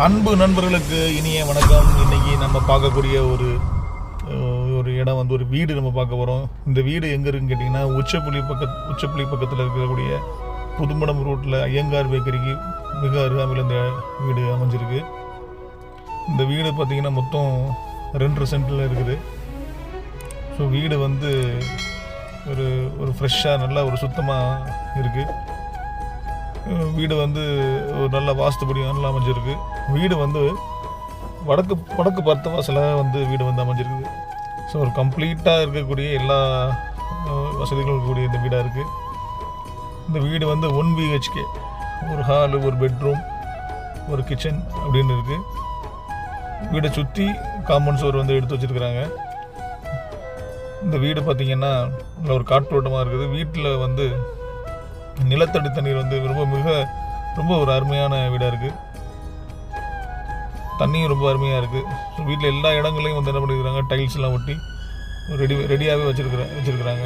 அன்பு நண்பர்களுக்கு இனிய வணக்கம். இன்னைக்கு நம்ம பார்க்கக்கூடிய ஒரு இடம் வந்து ஒரு வீடு நம்ம பார்க்க போகிறோம். இந்த வீடு எங்கே இருக்குன்னு கேட்டிங்கன்னா உச்சப்புலி பக்கத்தில் இருக்கக்கூடிய புதுமடம் ரோட்டில் ஐயங்கார் பேக்கரிக்கு மிக அருகாமையில் இந்த வீடு அமைஞ்சிருக்கு. இந்த வீடு பார்த்திங்கன்னா மொத்தம் 2 சென்டில் இருக்குது. ஸோ வீடு வந்து ஒரு ஃப்ரெஷ்ஷாக நல்லா ஒரு சுத்தமாக இருக்குது. வீடு வந்து ஒரு நல்ல வாஸ்துபடியாக நல்லா அமைஞ்சிருக்கு. வீடு வந்து வடக்கு பார்த்த வாசலாக வந்து வீடு வந்து அமைஞ்சிருக்குது. ஸோ ஒரு கம்ப்ளீட்டாக இருக்கக்கூடிய எல்லா வசதிகளும் இருக்கக்கூடிய இந்த வீடாக இருக்குது. இந்த வீடு வந்து 1 BHK, ஒரு ஹாலு, ஒரு பெட்ரூம், ஒரு கிச்சன் அப்படின்னு இருக்குது. வீடை சுற்றி காம்பவுண்ட் சுவர் வந்து எடுத்து வச்சுருக்குறாங்க. இந்த வீடு பார்த்திங்கன்னா நல்ல ஒரு காற்றோட்டமாக இருக்குது. வீட்டில் வந்து நிலத்தடி தண்ணீர் வந்து ரொம்ப ஒரு அருமையான வீடாக இருக்குது. தண்ணியும் ரொம்ப அருமையாக இருக்குது. ஸோ வீட்டில் எல்லா இடங்களையும் வந்து என்ன பண்ணிக்கிறாங்க, டைல்ஸ்லாம் ஒட்டி ரெடியாகவே வச்சுருக்குறாங்க.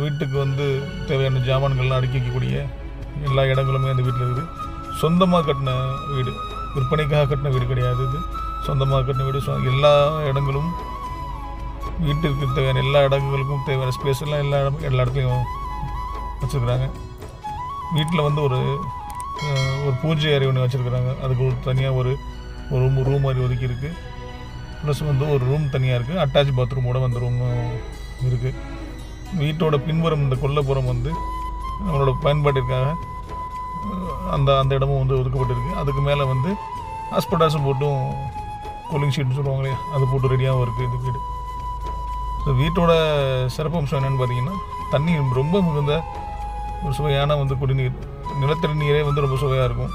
வீட்டுக்கு வந்து தேவையான ஜாமான்கள்லாம் அடுக்கி வைக்கக்கூடிய எல்லா இடங்களுமே அந்த வீட்டில் இருக்குது. சொந்தமாக கட்டின வீடு, விற்பனைக்காக கட்டின வீடு கிடையாது. இது சொந்தமாக கட்டின வீடு. எல்லா இடங்களும் வீட்டுக்கு தேவையான எல்லா இடங்களுக்கும் தேவையான ஸ்பேஸ் எல்லாம் எல்லா இடத்துலையும் வச்சுருக்குறாங்க. வீட்டில் வந்து ஒரு பூஜை அறை ஒன்று வச்சுருக்குறாங்க. அதுக்கு ஒரு தனியாக ஒரு ரூம் மாதிரி ஒதுக்கி இருக்குது. ப்ளஸ் வந்து ஒரு ரூம் தனியாக இருக்குது. அட்டாச் பாத்ரூமோட வந்து ரூமும் இருக்குது. வீட்டோட பின்புறம் இந்த கொல்லைப்புறம் வந்து நம்மளோட பயன்பாட்டிற்காக அந்த இடமும் வந்து ஒதுக்கப்பட்டிருக்கு. அதுக்கு மேலே வந்து ஹாஸ்பிட்டாஸும் போட்டும் கூலிங் ஷீட்னு சொல்லுவாங்க இல்லையா, அது போட்டு ரெடியாகவும் இருக்குது இந்த வீடு. ஸோ வீட்டோட சிறப்பம்சம் என்னென்னு பார்த்தீங்கன்னா, தண்ணி ரொம்ப மிகுந்த ஒரு சுவையான வந்து குடிநீர், நிலத்தடி நீரே வந்து ரொம்ப சுவையாக இருக்கும்.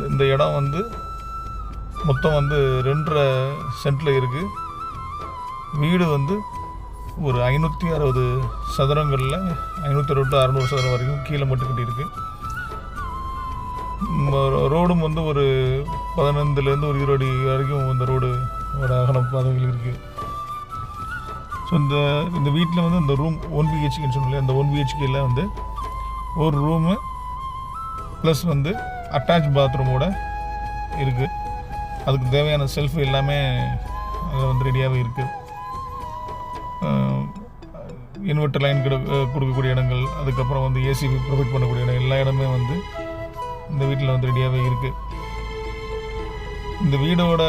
இந்த இடம் வந்து மொத்தம் வந்து 2.5 சென்டில் இருக்குது. வீடு வந்து ஒரு 560 சதுரங்களில் 560 600 சதுரம் வரைக்கும் கீழே மட்டும் கட்டியிருக்கு. ரோடும் வந்து ஒரு 15லேருந்து ஒரு 20 அடி வரைக்கும் இந்த ரோடு ஒரு அகலம் பாதைகள் இருக்குது. ஸோ இந்த வீட்டில் வந்து இந்த ரூம் 1 BHKன்னு சொன்னாலே, அந்த 1 BHKல வந்து ஒரு ரூமு ப்ளஸ் வந்து அட்டாச் பாத்ரூமோட இருக்குது. அதுக்கு தேவையான செல்ஃப் எல்லாமே அதில் வந்து ரெடியாகவே இருக்குது. இன்வெர்டர் லைன் கொடுக்கக்கூடிய இடங்கள், அதுக்கப்புறம் வந்து ஏசி ப்ரொவைட் பண்ணக்கூடிய இடம், எல்லா இடமே வந்து இந்த வீட்டில் வந்து ரெடியாகவே இருக்குது. இந்த வீடோட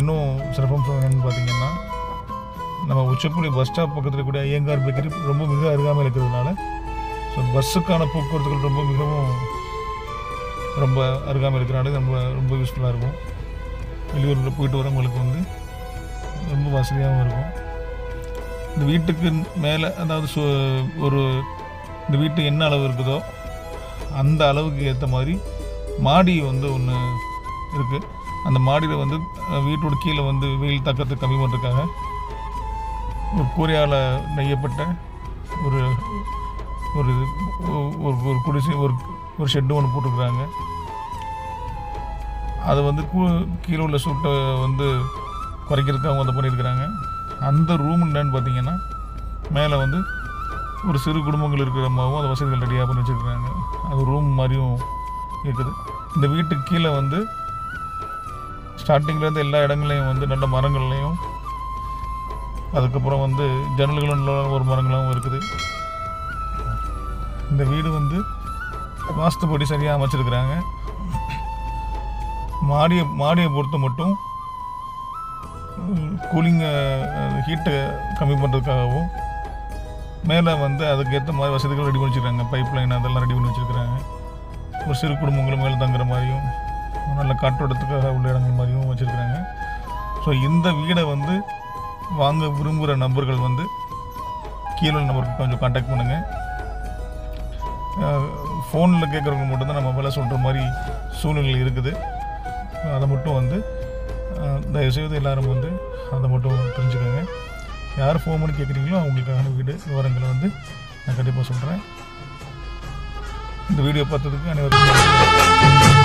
இன்னும் சிறப்பம்சம் என்னென்னு பார்த்தீங்கன்னா, நம்ம உச்சப்புலி பஸ் ஸ்டாப் பக்கத்தில் கூட ஐயங்கார் பேக்கரி மிக அருகாமையில் இருக்கிறதுனால ஸோ பஸ்ஸுக்கான போக்குவரத்துகள் ரொம்ப அருகாமையில் இருக்கிறனால ரொம்ப யூஸ்ஃபுல்லாக இருக்கும். வெளியூரில் போயிட்டு வரவங்களுக்கு வந்து ரொம்ப வசதியாகவும் இருக்கும். இந்த வீட்டுக்கு மேலே, அதாவது இந்த வீட்டு என்ன அளவு இருக்குதோ அந்த அளவுக்கு ஏற்ற மாதிரி மாடி வந்து ஒன்று இருக்குது. அந்த மாடியில் வந்து வீட்டோட கீழே வந்து வெயில் தாக்கத்தை கம்மி பண்ணுறதுக்காக ஒரு கூரையால் நெய்யப்பட்ட ஒரு குடிசை, ஒரு ஷெட்டு ஒன்று போட்டுருக்குறாங்க. அதை வந்து கீழே உள்ள சூட்டை வந்து குறைக்கிறதுக்காக வந்து பண்ணியிருக்கிறாங்க. அந்த ரூம் என்னன்னு பார்த்தீங்கன்னா, மேலே வந்து ஒரு சிறு குடும்பங்கள் இருக்கிற மாதிரியும் அந்த வசதிகள் ரெடியாக பண்ணி வச்சுருக்குறாங்க. அது ரூம் மாதிரியும் இருக்குது. இந்த வீட்டுக்கு கீழே வந்து ஸ்டார்டிங்லேருந்து எல்லா இடங்களையும் வந்து நல்ல மரங்கள்லையும், அதுக்கப்புறம் வந்து ஜன்னல்களும் ஒரு மரங்களும் இருக்குது. இந்த வீடு வந்து வாஸ்துப்படி சரியாக அமைச்சிருக்கிறாங்க. மாடியை பொறுத்த மட்டும் கூலிங்கை, ஹீட்டை கம்மி பண்ணுறதுக்காகவும் மேலே வந்து அதுக்கேற்ற மாதிரி வசதிகள் ரெடி பண்ணி வச்சுருக்காங்க. பைப் லைன் அதெல்லாம் ரெடி பண்ணி வச்சுருக்கிறாங்க. ஒரு சிறு குடும்பங்களும் மேலே தங்குற மாதிரியும் நல்ல காற்றோட்டத்துக்காக உள்ள இடங்கள் மாதிரியும் வச்சுருக்குறாங்க. ஸோ இந்த வீடை வந்து வாங்க விரும்புகிற நபர்கள் வந்து கீழே நம்பருக்கு கொஞ்சம் கான்டாக்ட் பண்ணுங்கள். ஃபோனில் கேட்குறவங்க மட்டும்தான் நம்ம மேலே சொல்கிற மாதிரி சூழ்நிலை இருக்குது. அதை மட்டும் வந்து தயவுசெய்து எல்லோரும் வந்து அதை மட்டும் தெரிஞ்சுக்கோங்க. யார் ஃபோன் பண்ணி கேட்குறீங்களோ அவங்களுக்கான வீடு விவரங்களை வந்து நான் கண்டிப்பாக சொல்கிறேன். இந்த வீடியோ பார்த்ததுக்கு அனைவருக்கும்